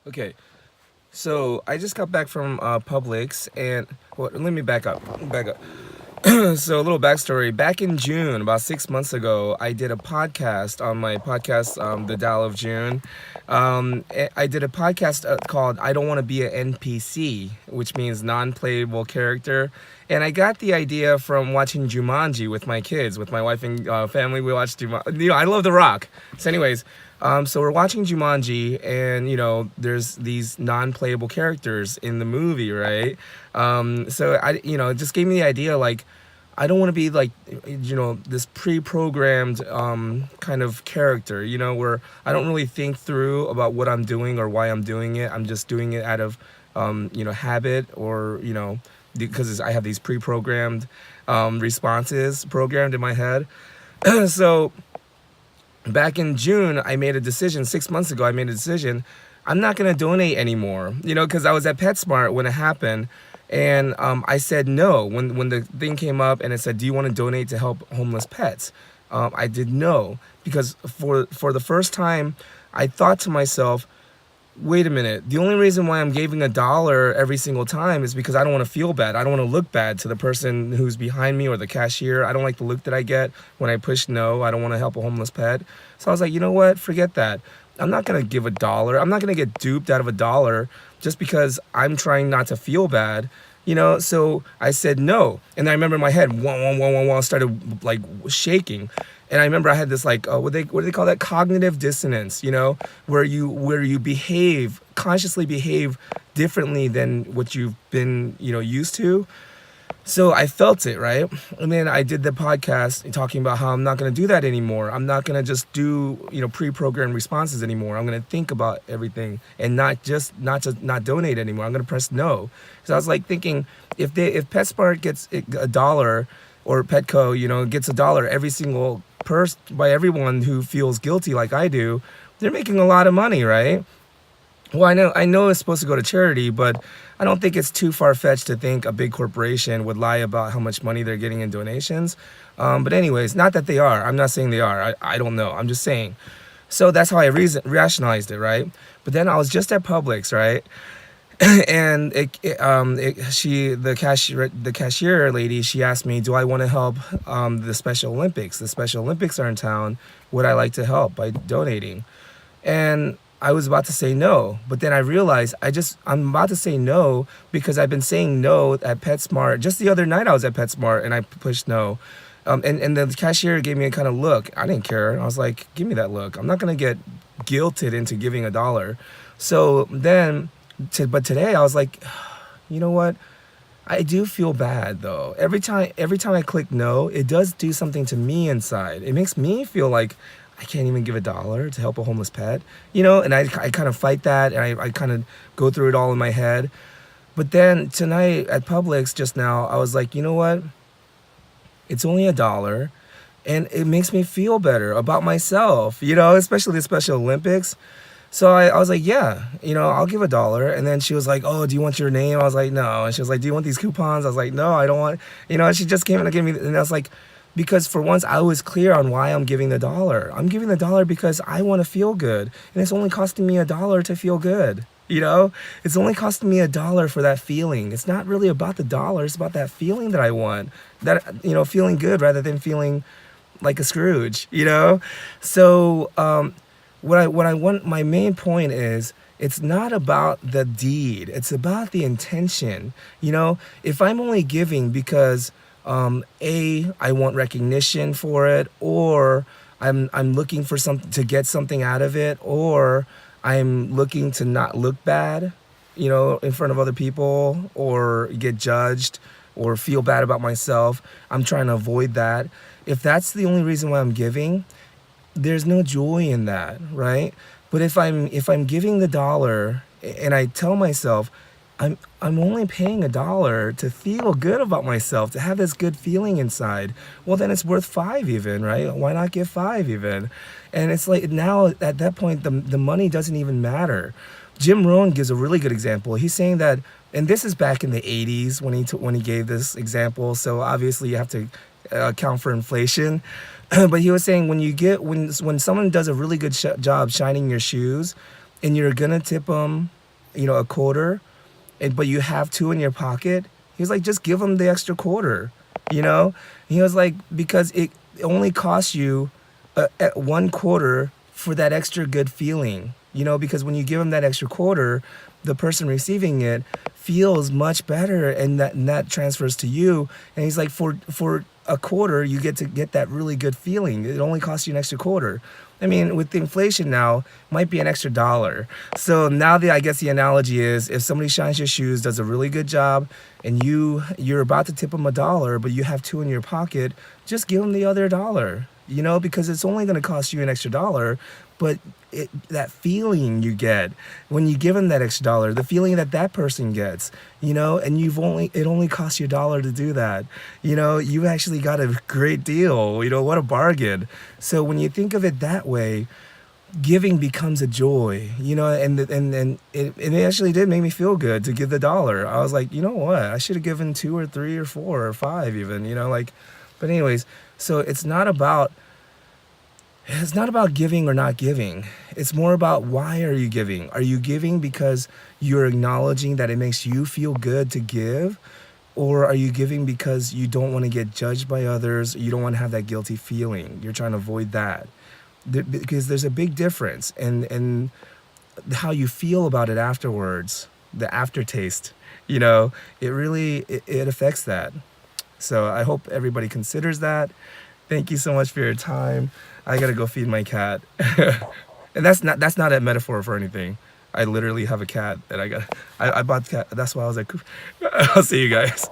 Okay, so I just got back from Publix, and well, let me back up. Back up. So a little backstory. Back in June, about 6 months ago, I did a podcast on my podcast, The Dial of June. I did a podcast called "I Don't Want to Be an NPC," which means non-playable character. And I got the idea from watching Jumanji with my kids, with my wife and family. We watched Jumanji. I love The Rock. So, anyways, so we're watching Jumanji, and there's these non-playable characters in the movie, right? So it just gave me the idea, like, I don't want to be like, this pre-programmed kind of character, where I don't really think through about what I'm doing or why I'm doing it. I'm just doing it out of, habit, or because I have these pre-programmed responses programmed in my head. So back in June, I made a decision. 6 months ago, I made a decision. I'm not going to donate anymore, because I was at PetSmart when it happened. And I said no. When the thing came up and it said, do you want to donate to help homeless pets? I did no. Because for the first time, I thought to myself, wait a minute. The only reason why I'm giving $1 every single time is because I don't want to feel bad. I don't want to look bad to the person who's behind me or the cashier. I don't like the look that I get when I push no. I don't want to help a homeless pet. So I was like, you know what? Forget that. I'm not going to give $1. I'm not going to get duped out of $1 just because I'm trying not to feel bad. So I said no. And I remember my head, started like shaking. And I remember I had this, like, what do they call that? Cognitive dissonance, where you consciously behave differently than what you've been, used to. So I felt it, right? And then I did the podcast talking about how I'm not going to do that anymore. I'm not going to just do, pre-programmed responses anymore. I'm going to think about everything and not donate anymore. I'm going to press no. So I was like thinking, if PetSmart gets $1, or Petco, gets $1 every single person, by everyone who feels guilty like I do, they're making a lot of money, right? Well, I know it's supposed to go to charity, but I don't think it's too far-fetched to think a big corporation would lie about how much money they're getting in donations. But anyways, not that they are. I'm not saying they are. I don't know. I'm just saying. So that's how I rationalized it, right? But then I was just at Publix, right? And the cashier lady, she asked me, do I want to help the Special Olympics? The Special Olympics are in town. Would I like to help by donating? And I was about to say no, but then I realized I'm about to say no because I've been saying no at PetSmart. Just the other night I was at PetSmart and I pushed no. And the cashier gave me a kind of look. I didn't care. I was like, give me that look. I'm not going to get guilted into giving $1. So then, but today I was like, you know what? I do feel bad though. Every time I click no, it does do something to me inside. It makes me feel like I can't even give $1 to help a homeless pet, and I kind of fight that, and I kind of go through it all in my head. But then tonight at Publix just now, I was like, you know what? It's only $1, and it makes me feel better about myself, especially the Special Olympics. So I was like, yeah, I'll give $1. And then she was like, oh, do you want your name? I was like, no. And she was like, do you want these coupons? I was like, no, I don't want, and she just came and gave me, and I was like, because for once I was clear on why I'm giving $1. I'm giving $1 because I want to feel good. And it's only costing me $1 to feel good. It's only costing me $1 for that feeling. It's not really about the dollar. It's about that feeling that I want. That, feeling good rather than feeling like a Scrooge, So what I want, my main point is, it's not about the deed. It's about the intention. If I'm only giving because I want recognition for it, or I'm looking for something to get something out of it, or I'm looking to not look bad, in front of other people, or get judged, or feel bad about myself. I'm trying to avoid that. If that's the only reason why I'm giving, there's no joy in that, right? But if I'm giving $1 and I tell myself, I'm only paying $1 to feel good about myself, to have this good feeling inside, well, then it's worth $5 even, right? Why not give $5 even? And it's like, now at that point, the money doesn't even matter. Jim Rohn gives a really good example. He's saying that, and this is back in the 80s when he gave this example, so obviously you have to account for inflation. But he was saying, when someone does a really good job shining your shoes, and you're gonna tip them a quarter, but you have two in your pocket. He was like, just give him the extra quarter, you know. He was like, because it only costs you at 1/4 for that extra good feeling, because when you give him that extra quarter, the person receiving it feels much better, and that transfers to you. And he's like, for a quarter, you get to get that really good feeling. It only costs you an extra quarter. I mean, with the inflation now, might be an extra dollar. So now I guess the analogy is, if somebody shines your shoes, does a really good job, and you're about to tip them $1, but you have two in your pocket, just give them the other $1, because it's only going to cost you an extra $1. But that feeling you get when you give them that extra $1, the feeling that person gets, and it only costs you $1 to do that. You actually got a great deal. What a bargain. So when you think of it that way, giving becomes a joy. And it actually did make me feel good to give the $1. I was like, you know what? I should have given 2 or 3 or 4 or 5 even. But anyways, so it's not about giving or not giving. It's more about, why are you giving? Are you giving because you're acknowledging that it makes you feel good to give? Or are you giving because you don't want to get judged by others? You don't want to have that guilty feeling. You're trying to avoid that. Because there's a big difference in how you feel about it afterwards, the aftertaste. It really it affects that. So I hope everybody considers that. Thank you so much for your time. I gotta go feed my cat. And that's not a metaphor for anything. I literally have a cat that I bought the cat. That's why I was like, I'll see you guys.